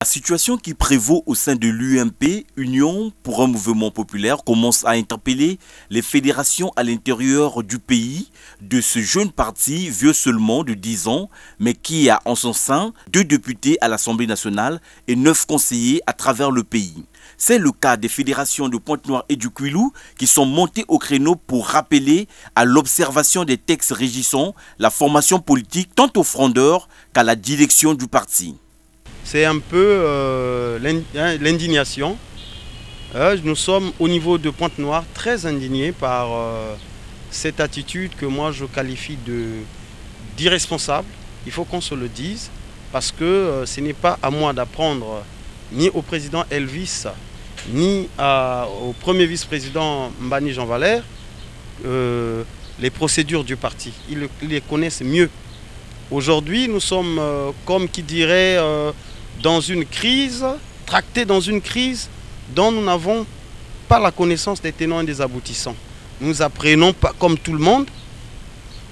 La situation qui prévaut au sein de l'UMP, Union pour un mouvement populaire, commence à interpeller les fédérations à l'intérieur du pays de ce jeune parti vieux seulement de 10 ans, mais qui a en son sein 2 députés à l'Assemblée nationale et 9 conseillers à travers le pays. C'est le cas des fédérations de Pointe-Noire et du Kouilou qui sont montées au créneau pour rappeler à l'observation des textes régissant la formation politique tant aux frondeurs qu'à la direction du parti. C'est un peu l'indignation. Nous sommes au niveau de Pointe-Noire très indignés par cette attitude que moi je qualifie d'irresponsable. Il faut qu'on se le dise parce que ce n'est pas à moi d'apprendre ni au président Elvis ni au premier vice-président Mbani Jean Valère les procédures du parti. Ils les connaissent mieux. Aujourd'hui, nous sommes, comme qui dirait, dans une crise, tractés dans une crise dont nous n'avons pas la connaissance des tenants et des aboutissants. Nous apprenons, pas comme tout le monde,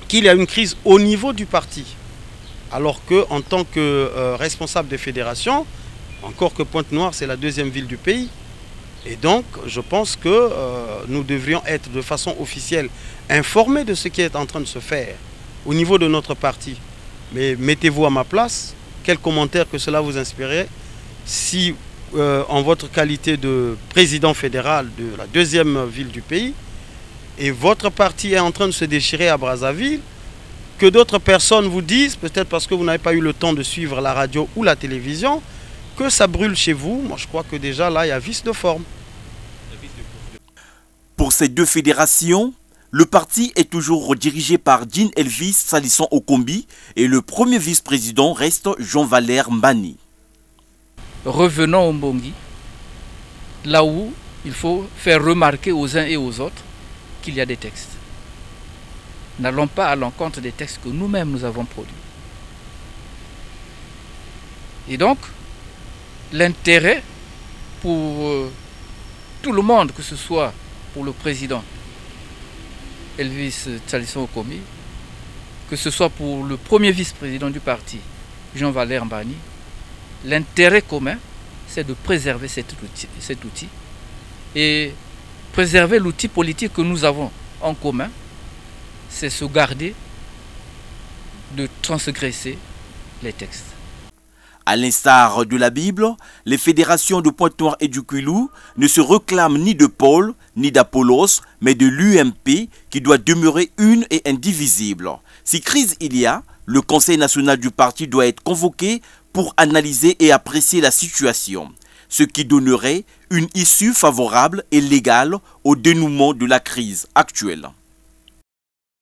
qu'il y a une crise au niveau du parti. Alors qu'en tant que responsable des fédérations, encore que Pointe-Noire, c'est la 2e ville du pays. Et donc, je pense que nous devrions être de façon officielle informés de ce qui est en train de se faire au niveau de notre parti. Mais mettez-vous à ma place, quel commentaire que cela vous inspirerait si, en votre qualité de président fédéral de la 2e ville du pays, et votre parti est en train de se déchirer à Brazzaville, que d'autres personnes vous disent, peut-être parce que vous n'avez pas eu le temps de suivre la radio ou la télévision, que ça brûle chez vous. Moi, je crois que déjà là, il y a vice de forme. Pour ces 2 fédérations, le parti est toujours dirigé par Jean Elvis Salisson Okombi et le premier vice-président reste Jean Valère Mbani. Revenons au Mbongi, là où il faut faire remarquer aux uns et aux autres qu'il y a des textes. N'allons pas à l'encontre des textes que nous-mêmes nous avons produits. Et donc, l'intérêt pour tout le monde, que ce soit pour le président Elvis Salisson Okombi, que ce soit pour le premier vice-président du parti, Jean Valère Mbani, l'intérêt commun, c'est de préserver cet outil et préserver l'outil politique que nous avons en commun, c'est se garder de transgresser les textes. À l'instar de la Bible, les fédérations de Pointe-Noire et du Kouilou ne se réclament ni de Paul ni d'Apollos, mais de l'UMP qui doit demeurer une et indivisible. Si crise il y a, le Conseil national du parti doit être convoqué pour analyser et apprécier la situation, ce qui donnerait une issue favorable et légale au dénouement de la crise actuelle.